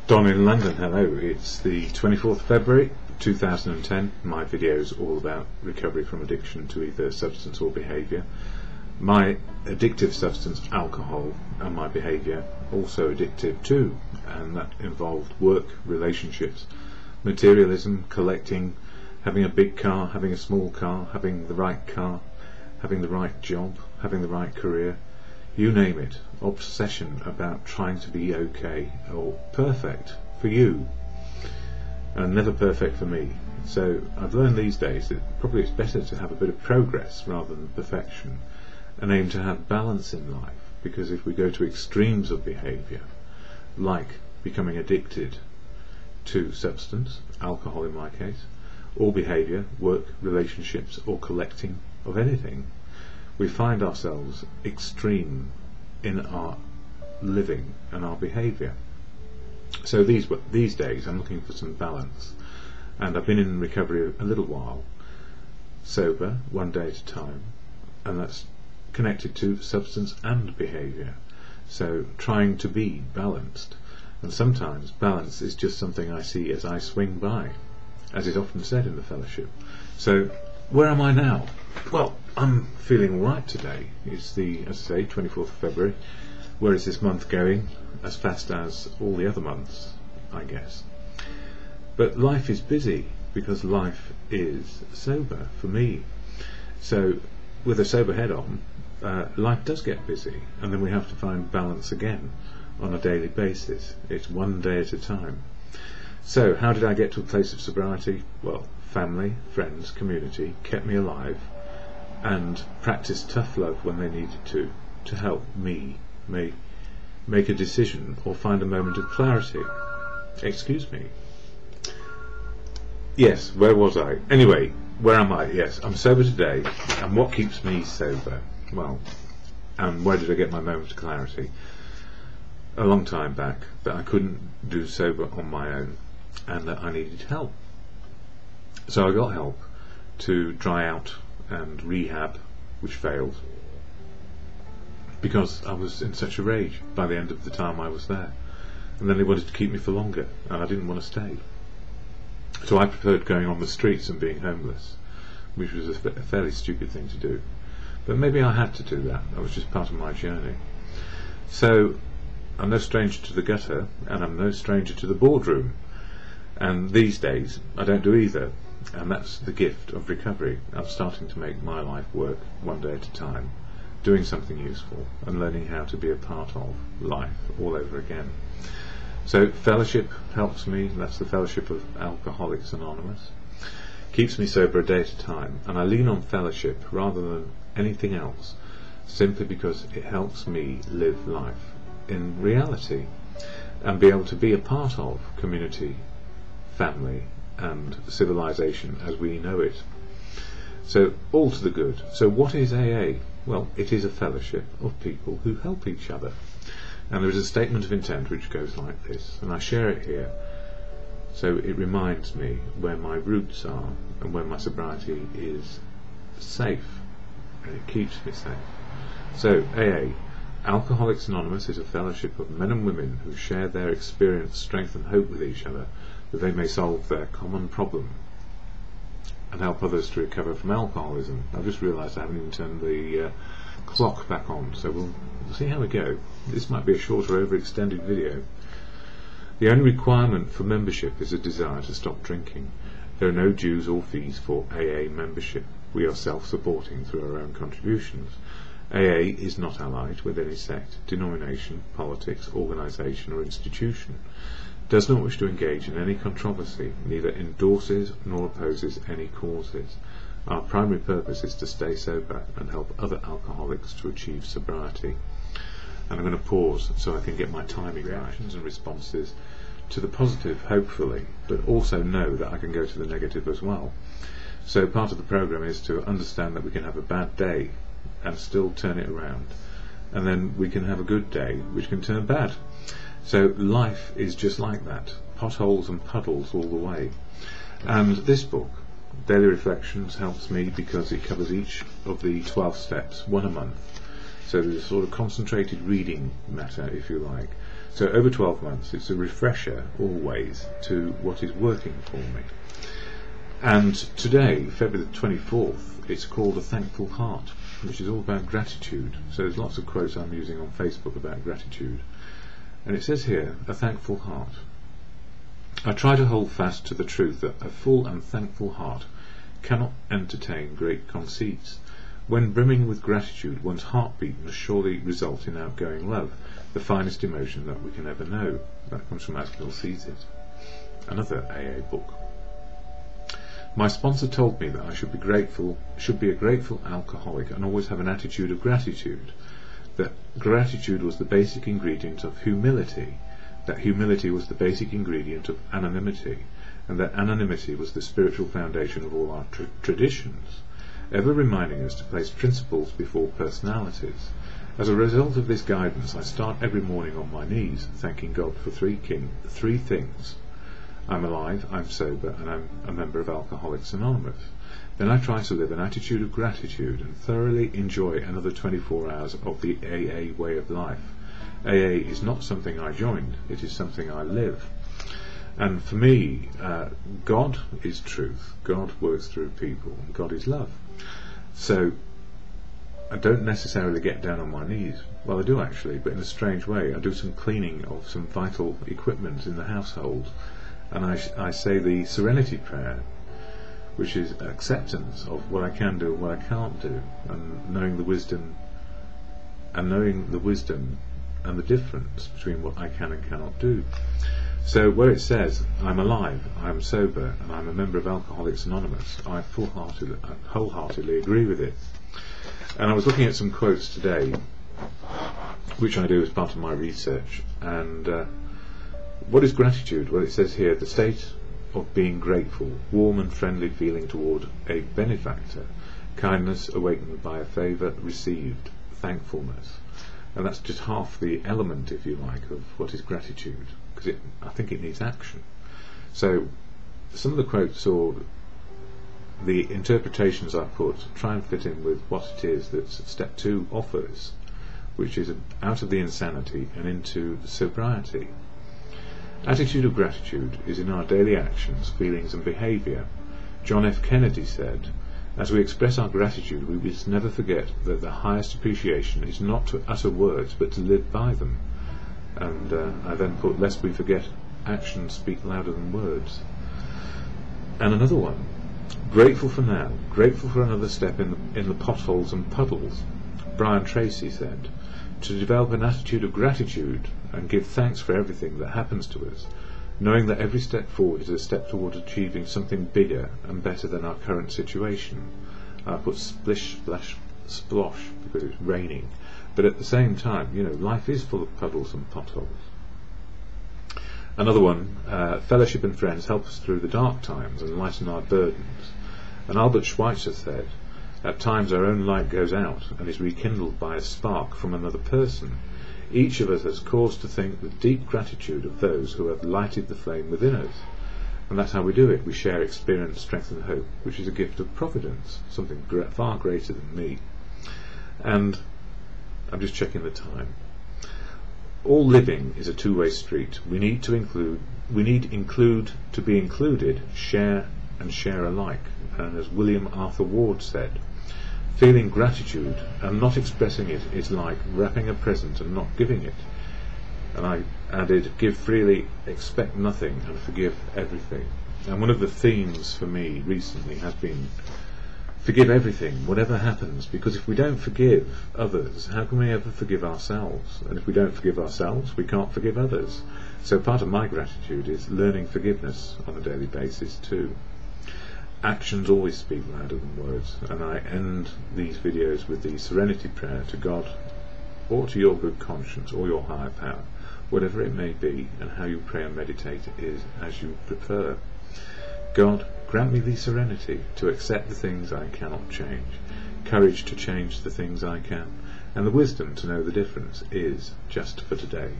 Don in London, hello. It's the 24th of February 2010. My video is all about recovery from addiction to either substance or behaviour. My addictive substance, alcohol, and my behaviour also addictive too, and that involved work, relationships, materialism, collecting, having a big car, having a small car, having the right job, having the right career, you name it. Obsession about trying to be okay or perfect for you, and never perfect for me. So I've learned these days that probably it's better to have a bit of progress rather than perfection, and aim to have balance in life, because if we go to extremes of behaviour, like becoming addicted to substance, alcohol in my case, or behaviour, work, relationships, or collecting of anything, we find ourselves extreme in our living and our behaviour. So these days I'm looking for some balance, and I've been in recovery a little while, sober, one day at a time, and that's connected to substance and behaviour. So trying to be balanced, and sometimes balance is just something I see as I swing by, as is often said in the fellowship. So where am I now? Well, I'm feeling alright today. It's the, as I say, 24th of February. Where is this month going? As fast as all the other months, I guess. But life is busy, because life is sober for me. So with a sober head on, life does get busy, and then we have to find balance again on a daily basis. It's one day at a time. So how did I get to a place of sobriety? Well, family, friends, community kept me alive, and practiced tough love when they needed to help me make a decision or find a moment of clarity. Excuse me. Yes, where was I? Anyway, where am I? Yes, I'm sober today, and what keeps me sober? Well, and where did I get my moment of clarity? A long time back, that I couldn't do sober on my own, and that I needed help. So I got help to dry out and rehab, which failed, because I was in such a rage by the end of the time I was there, and then they wanted to keep me for longer, and I didn't want to stay. So I preferred going on the streets and being homeless, which was a fairly stupid thing to do, but maybe I had to do that. That was just part of my journey. So I'm no stranger to the gutter, and I'm no stranger to the boardroom, and these days I don't do either. And that's the gift of recovery. I'm starting to make my life work one day at a time, doing something useful and learning how to be a part of life all over again. So fellowship helps me. That's the fellowship of Alcoholics Anonymous. Keeps me sober a day at a time, and I lean on fellowship rather than anything else, simply because it helps me live life in reality and be able to be a part of community, family, and civilization as we know it. So all to the good. So what is AA? Well, it is a fellowship of people who help each other, and there is a statement of intent which goes like this, and I share it here so it reminds me where my roots are and where my sobriety is safe, and it keeps me safe. So AA, Alcoholics Anonymous, is a fellowship of men and women who share their experience, strength and hope with each other, that they may solve their common problem and help others to recover from alcoholism. I've just realised I haven't even turned the clock back on, so we'll see how we go. This might be a shorter, overextended video. The only requirement for membership is a desire to stop drinking. There are no dues or fees for AA membership. We are self-supporting through our own contributions. AA is not allied with any sect, denomination, politics, organisation or institution. Does not wish to engage in any controversy, neither endorses nor opposes any causes. Our primary purpose is to stay sober and help other alcoholics to achieve sobriety. And I'm going to pause so I can get my timing reactions and responses to the positive, hopefully, but also know that I can go to the negative as well. So part of the program is to understand that we can have a bad day and still turn it around, and then we can have a good day which can turn bad. So life is just like that, potholes and puddles all the way. And this book, Daily Reflections, helps me because it covers each of the 12 steps, one a month. So there's a sort of concentrated reading matter, if you like, So over 12 months, it's a refresher always to what is working for me. And today, February the 24th, it's called A Thankful Heart, which is all about gratitude. So there's lots of quotes I'm using on Facebook about gratitude. And it says here, a thankful heart. I try to hold fast to the truth that a full and thankful heart cannot entertain great conceits. When brimming with gratitude, one's heartbeat must surely result in outgoing love, the finest emotion that we can ever know. That comes from As Bill Sees It, another AA book. My sponsor told me that I should be a grateful alcoholic and always have an attitude of gratitude. That gratitude was the basic ingredient of humility, that humility was the basic ingredient of anonymity, and that anonymity was the spiritual foundation of all our traditions, ever reminding us to place principles before personalities. As a result of this guidance, I start every morning on my knees, thanking God for three things. I'm alive, I'm sober, and I'm a member of Alcoholics Anonymous. Then I try to live an attitude of gratitude and thoroughly enjoy another 24 hours of the AA way of life. AA is not something I joined, it is something I live. And for me, God is truth, God works through people, and God is love. So I don't necessarily get down on my knees. Well, I do actually, but in a strange way. I do some cleaning of some vital equipment in the household, and I say the Serenity prayer, which is acceptance of what I can do and what I can't do, and knowing the wisdom and the difference between what I can and cannot do. So where it says, I'm alive, I'm sober, and I'm a member of Alcoholics Anonymous, I wholeheartedly agree with it. And I was looking at some quotes today, which I do as part of my research, and what is gratitude? Well, it says here, the state of being grateful, warm and friendly feeling toward a benefactor, kindness awakened by a favour received, thankfulness. And that's just half the element, if you like, of what is gratitude, because I think it needs action. So some of the quotes or the interpretations I put try and fit in with what it is that step 2 offers, which is out of the insanity and into sobriety. Attitude of gratitude is in our daily actions, feelings and behaviour. John F. Kennedy said, as we express our gratitude, we must never forget that the highest appreciation is not to utter words, but to live by them. And I then put, lest we forget, actions speak louder than words. And another one, grateful for now, grateful for another step in the potholes and puddles. Brian Tracy said, to develop an attitude of gratitude and give thanks for everything that happens to us, knowing that every step forward is a step towards achieving something bigger and better than our current situation. I put splish, splash, splosh because it's raining, but at the same time, life is full of puddles and potholes. Another one, fellowship and friends help us through the dark times and lighten our burdens. And Albert Schweitzer said, at times our own light goes out and is rekindled by a spark from another person. Each of us has cause to think with deep gratitude of those who have lighted the flame within us. And that's how we do it. We share experience, strength and hope, which is a gift of providence, something far greater than me. And I'm just checking the time. All living is a two-way street. We need to be included, share and share alike. And as William Arthur Ward said, feeling gratitude and not expressing it is like wrapping a present and not giving it. And I added, give freely, expect nothing, and forgive everything. And one of the themes for me recently has been forgive everything, whatever happens, because if we don't forgive others, how can we ever forgive ourselves? And if we don't forgive ourselves, we can't forgive others. So part of my gratitude is learning forgiveness on a daily basis too. Actions always speak louder than words, and I end these videos with the Serenity prayer to God, or to your good conscience, or your higher power, whatever it may be, and how you pray and meditate is as you prefer. God, grant me the serenity to accept the things I cannot change, courage to change the things I can, and the wisdom to know the difference is just for today.